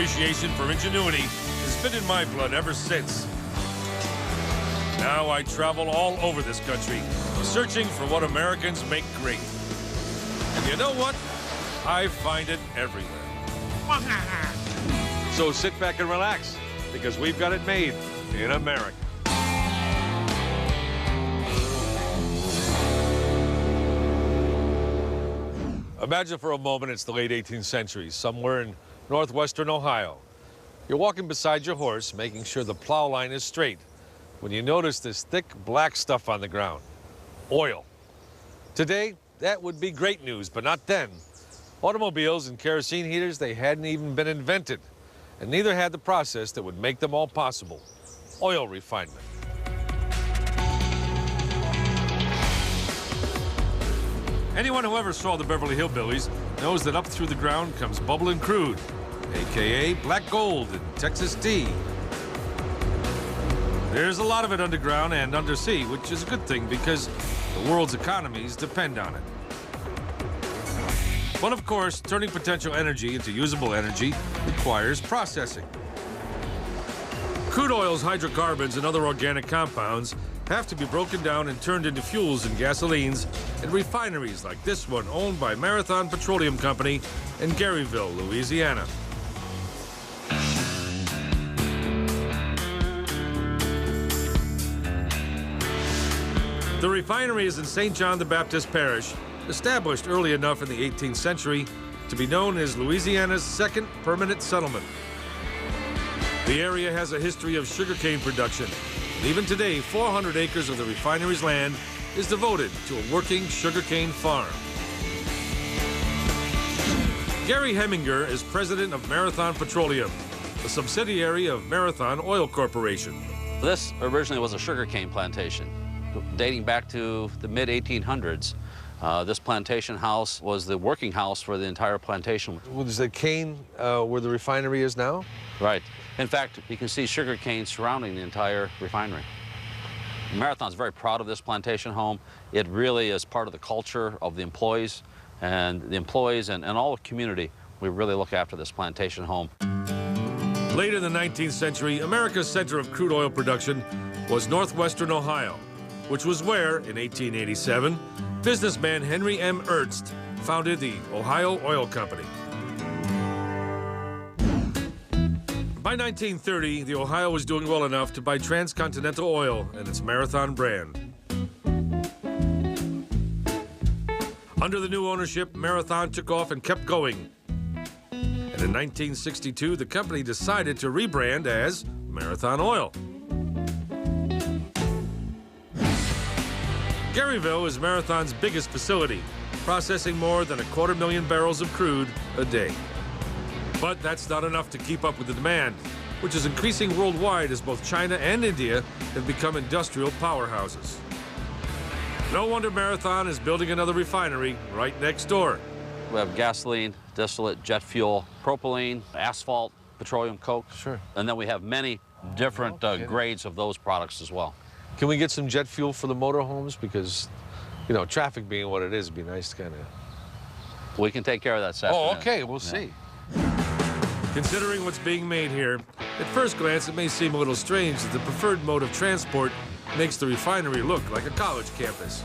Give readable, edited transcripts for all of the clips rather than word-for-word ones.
appreciation for ingenuity has been in my blood ever since. Now I travel all over this country, searching for what Americans make great. And you know what? I find it everywhere. So sit back and relax, because we've got it made in America. Imagine for a moment it's the late 18th century, somewhere in northwestern Ohio. You're walking beside your horse, making sure the plow line is straight, when you notice this thick black stuff on the ground, oil. Today, that would be great news, but not then. Automobiles and kerosene heaters, they hadn't even been invented, and neither had the process that would make them all possible, oil refinement. Anyone who ever saw the Beverly Hillbillies knows that up through the ground comes bubbling crude, AKA black gold and Texas tea. There's a lot of it underground and undersea, which is a good thing because the world's economies depend on it. But of course, turning potential energy into usable energy requires processing. Crude oil's hydrocarbons and other organic compounds have to be broken down and turned into fuels and gasolines at refineries like this one owned by Marathon Petroleum Company in Garyville, Louisiana. The refinery is in St. John the Baptist Parish, established early enough in the 18th century to be known as Louisiana's second permanent settlement. The area has a history of sugarcane production. And even today, 400 acres of the refinery's land is devoted to a working sugarcane farm. Gary Heminger is president of Marathon Petroleum, a subsidiary of Marathon Oil Corporation. This originally was a sugarcane plantation. Dating back to the mid-1800s, this plantation house was the working house for the entire plantation. Was the cane where the refinery is now? Right. In fact, you can see sugar cane surrounding the entire refinery. Marathon's very proud of this plantation home. It really is part of the culture of the employees and all the community. We really look after this plantation home. Late in the 19th century, America's center of crude oil production was northwestern Ohio, which was where, in 1887, businessman Henry M. Ernst founded the Ohio Oil Company. By 1930, the Ohio was doing well enough to buy Transcontinental Oil and its Marathon brand. Under the new ownership, Marathon took off and kept going. And in 1962, the company decided to rebrand as Marathon Oil. Garyville is Marathon's biggest facility, processing more than 250,000 barrels of crude a day. But that's not enough to keep up with the demand, which is increasing worldwide as both China and India have become industrial powerhouses. No wonder Marathon is building another refinery right next door. We have gasoline, distillate, jet fuel, propylene, asphalt, petroleum coke. Sure. And then we have many different grades of those products as well. Can we get some jet fuel for the motorhomes? Because, you know, traffic being what it is, it'd be nice to kind of... We can take care of that this afternoon. Oh, okay, we'll see. Considering what's being made here, at first glance it may seem a little strange that the preferred mode of transport makes the refinery look like a college campus.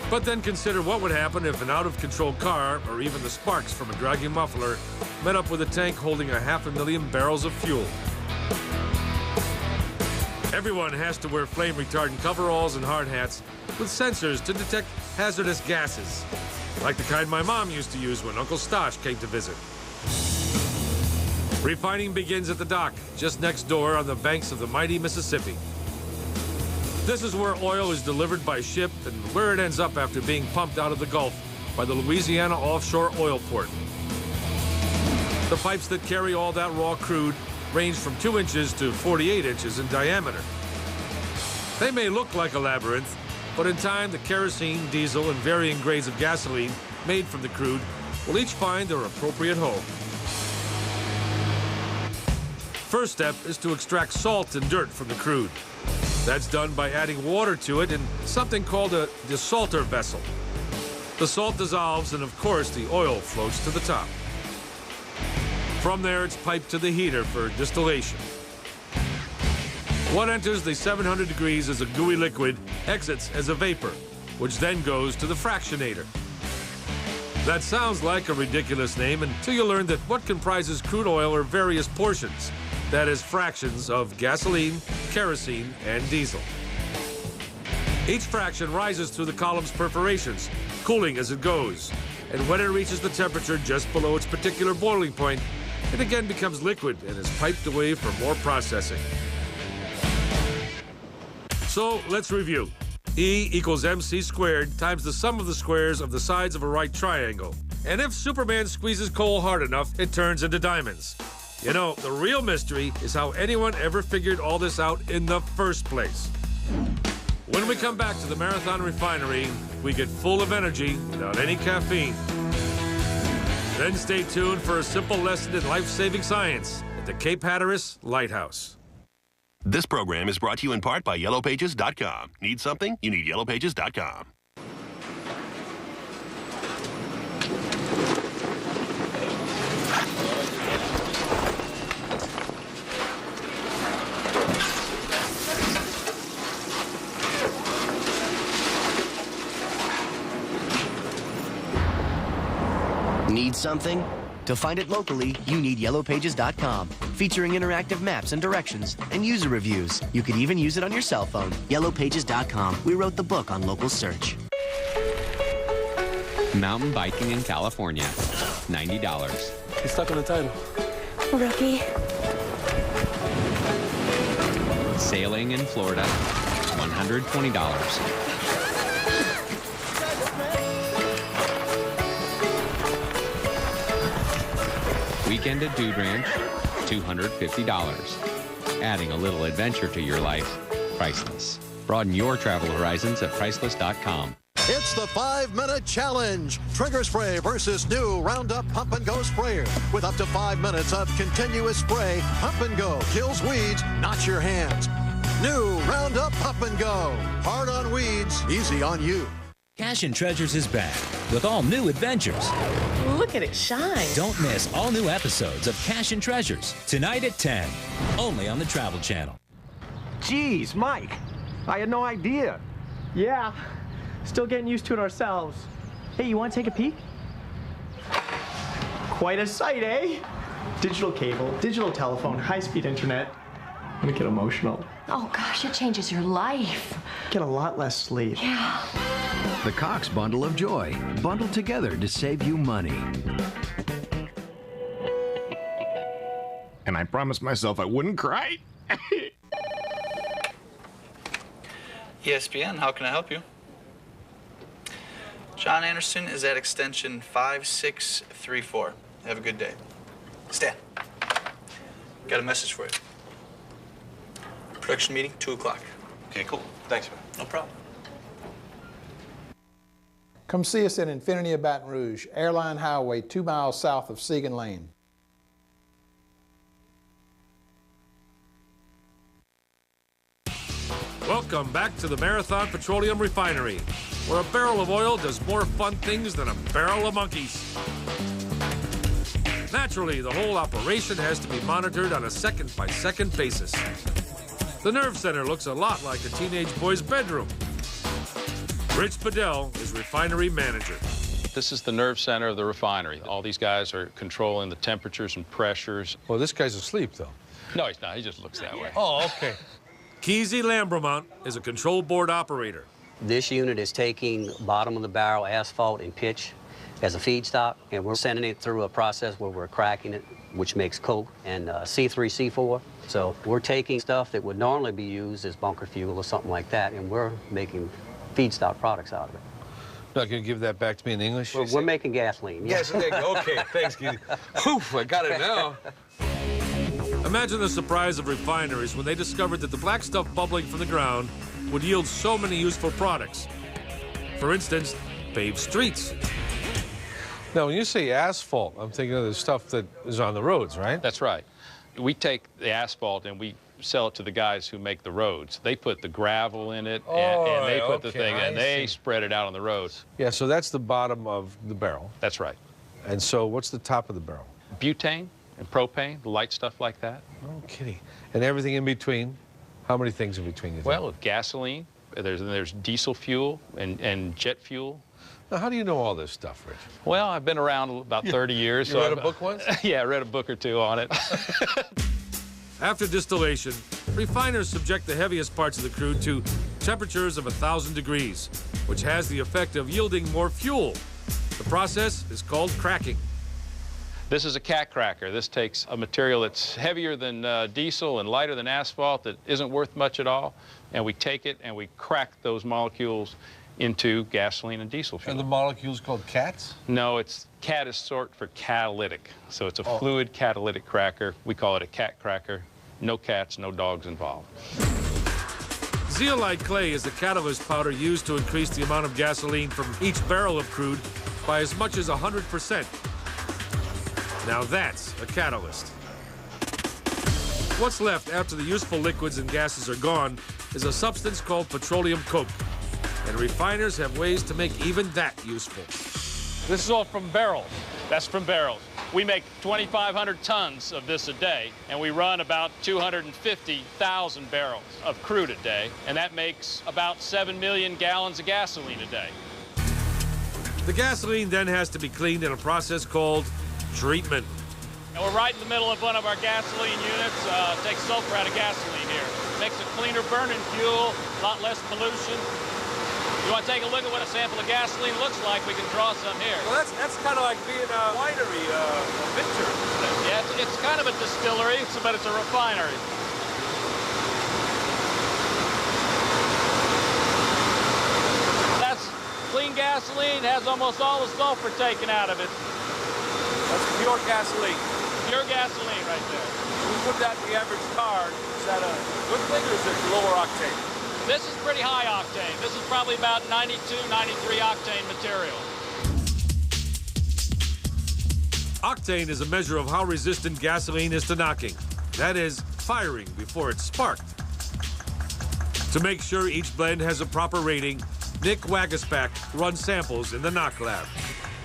But then consider what would happen if an out-of-control car, or even the sparks from a dragging muffler, met up with a tank holding 500,000 barrels of fuel. Everyone has to wear flame-retardant coveralls and hard hats with sensors to detect hazardous gases, like the kind my mom used to use when Uncle Stosh came to visit. Refining begins at the dock, just next door on the banks of the mighty Mississippi. This is where oil is delivered by ship and where it ends up after being pumped out of the Gulf by the Louisiana Offshore Oil Port. The pipes that carry all that raw crude range from 2 inches to 48 inches in diameter. They may look like a labyrinth, but in time the kerosene, diesel, and varying grades of gasoline made from the crude will each find their appropriate home. First step is to extract salt and dirt from the crude. That's done by adding water to it in something called a desalter vessel. The salt dissolves and, of course, the oil floats to the top. From there, it's piped to the heater for distillation. What enters the 700 degrees as a gooey liquid exits as a vapor, which then goes to the fractionator. That sounds like a ridiculous name until you learn that what comprises crude oil are various portions, that is, fractions of gasoline, kerosene, and diesel. Each fraction rises through the column's perforations, cooling as it goes, and when it reaches the temperature just below its particular boiling point, it again becomes liquid and is piped away for more processing. So let's review. E equals mc squared times the sum of the squares of the sides of a right triangle. And if Superman squeezes coal hard enough, it turns into diamonds. You know, the real mystery is how anyone ever figured all this out in the first place. When we come back to the Marathon Refinery, we get full of energy without any caffeine. Then stay tuned for a simple lesson in life-saving science at the Cape Hatteras Lighthouse. This program is brought to you in part by YellowPages.com. Need something? You need YellowPages.com. Need something? To find it locally, you need YellowPages.com, featuring interactive maps and directions and user reviews. You could even use it on your cell phone. YellowPages.com. We wrote the book on local search. Mountain biking in California, $90. He's stuck on the title. Rookie. Sailing in Florida, $120. Weekend at Dude Ranch, $250. Adding a little adventure to your life, priceless. Broaden your travel horizons at priceless.com. It's the 5-minute challenge. Trigger spray versus new Roundup Pump and Go sprayer. With up to 5 minutes of continuous spray, Pump and Go kills weeds, not your hands. New Roundup Pump and Go. Hard on weeds, easy on you. Cash and Treasures is back with all new adventures. Look at it shine. Don't miss all new episodes of Cash and Treasures tonight at 10, only on the Travel Channel. Geez, Mike, I had no idea. Yeah, still getting used to it ourselves. Hey, you want to take a peek? Quite a sight, eh? Digital cable, digital telephone, high-speed internet. I'm gonna get emotional. Oh gosh, it changes your life. Get a lot less sleep. Yeah. The Cox Bundle of Joy, bundled together to save you money. And I promised myself I wouldn't cry. ESPN, how can I help you? John Anderson is at extension 5634. Have a good day. Stan, got a message for you. Production meeting, 2 o'clock. Okay, cool. Thanks, man. No problem. Come see us at Infinity of Baton Rouge, Airline Highway, 2 miles south of Segan Lane. Welcome back to the Marathon Petroleum Refinery, where a barrel of oil does more fun things than a barrel of monkeys. Naturally, the whole operation has to be monitored on a second-by-second basis. The nerve center looks a lot like a teenage boy's bedroom. Rich Bedell is refinery manager. This is the nerve center of the refinery. All these guys are controlling the temperatures and pressures. Well, this guy's asleep, though. No, he's not. He just looks that way. Oh, okay. Keezy Lambremont is a control board operator. This unit is taking bottom of the barrel asphalt and pitch as a feedstock, and we're sending it through a process where we're cracking it, which makes coke and C3, C4. So we're taking stuff that would normally be used as bunker fuel or something like that, and we're making feedstock products out of it. Not going to give that back to me in English? We're making gasoline. Yes, okay, thanks, Keith. Oof, I got it now. Imagine the surprise of refineries when they discovered that the black stuff bubbling from the ground would yield so many useful products. For instance, paved streets. Now, when you say asphalt, I'm thinking of the stuff that is on the roads, right? That's right. We take the asphalt and we sell it to the guys who make the roads. They put the gravel in it, and they put the thing, and they spread it out on the roads. Yeah, so that's the bottom of the barrel. That's right. And so what's the top of the barrel? Butane, and propane, the light stuff like that. No kidding. And everything in between? How many things in between? Well, gasoline, there's diesel fuel and jet fuel. Now, how do you know all this stuff, Rich? Well, I've been around about 30 years. You read a book once? Yeah, I read a book or two on it. After distillation, refiners subject the heaviest parts of the crude to temperatures of 1,000 degrees, which has the effect of yielding more fuel. The process is called cracking. This is a cat cracker. This takes a material that's heavier than diesel and lighter than asphalt that isn't worth much at all, and we take it and we crack those molecules into gasoline and diesel fuel. And the molecules called cats? No, cat is short for catalytic. So it's a fluid catalytic cracker. We call it a cat cracker. No cats, no dogs involved. Zeolite clay is the catalyst powder used to increase the amount of gasoline from each barrel of crude by as much as 100%. Now that's a catalyst. What's left after the useful liquids and gases are gone is a substance called petroleum coke. And refiners have ways to make even that useful. This is all from barrels. That's from barrels. We make 2,500 tons of this a day, and we run about 250,000 barrels of crude a day, and that makes about 7 million gallons of gasoline a day. The gasoline then has to be cleaned in a process called treatment. And we're right in the middle of one of our gasoline units. Takes sulfur out of gasoline here. Makes a cleaner burning fuel, a lot less pollution. You want to take a look at what a sample of gasoline looks like? We can draw some here. Well, that's kind of like being a winery, a vineyard. Yeah, it's kind of a distillery, but it's a refinery. That's clean gasoline, has almost all the sulfur taken out of it. That's pure gasoline. Pure gasoline right there. We put that in the average car. Is that a good thing or is it lower octane? This is pretty high octane. This is probably about 92, 93 octane material. Octane is a measure of how resistant gasoline is to knocking. That is, firing before it's sparked. To make sure each blend has a proper rating, Nick Wagaspak runs samples in the knock lab.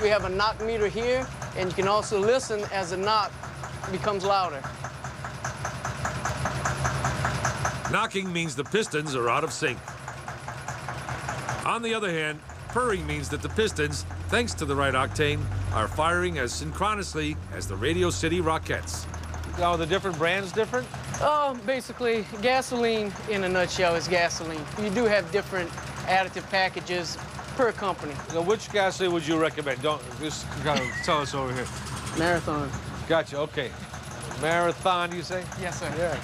We have a knock meter here, and you can also listen as the knock becomes louder. Knocking means the pistons are out of sync. On the other hand, purring means that the pistons, thanks to the right octane, are firing as synchronously as the Radio City Rockettes. Now, are the different brands different? Basically, gasoline in a nutshell is gasoline. You do have different additive packages per company. Now, which gasoline would you recommend? Don't just kind of tell us over here. Marathon. Gotcha, okay. Marathon, you say? Yes, sir. Yeah.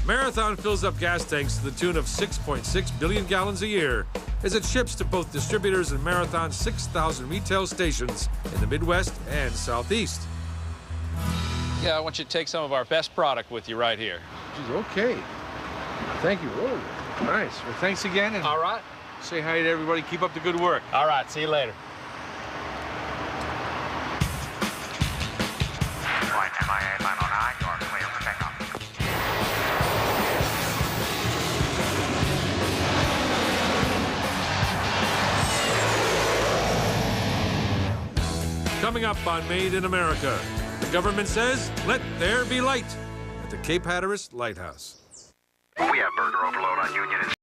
Marathon fills up gas tanks to the tune of 6.6 billion gallons a year as it ships to both distributors and Marathon's 6,000 retail stations in the Midwest and Southeast. Yeah, I want you to take some of our best product with you right here. Okay. Thank you. Whoa. Nice. Well, thanks again. And all right. Say hi to everybody. Keep up the good work. All right. See you later. Coming up on Made in America, the government says, let there be light at the Cape Hatteras Lighthouse. We have burger overload on Union.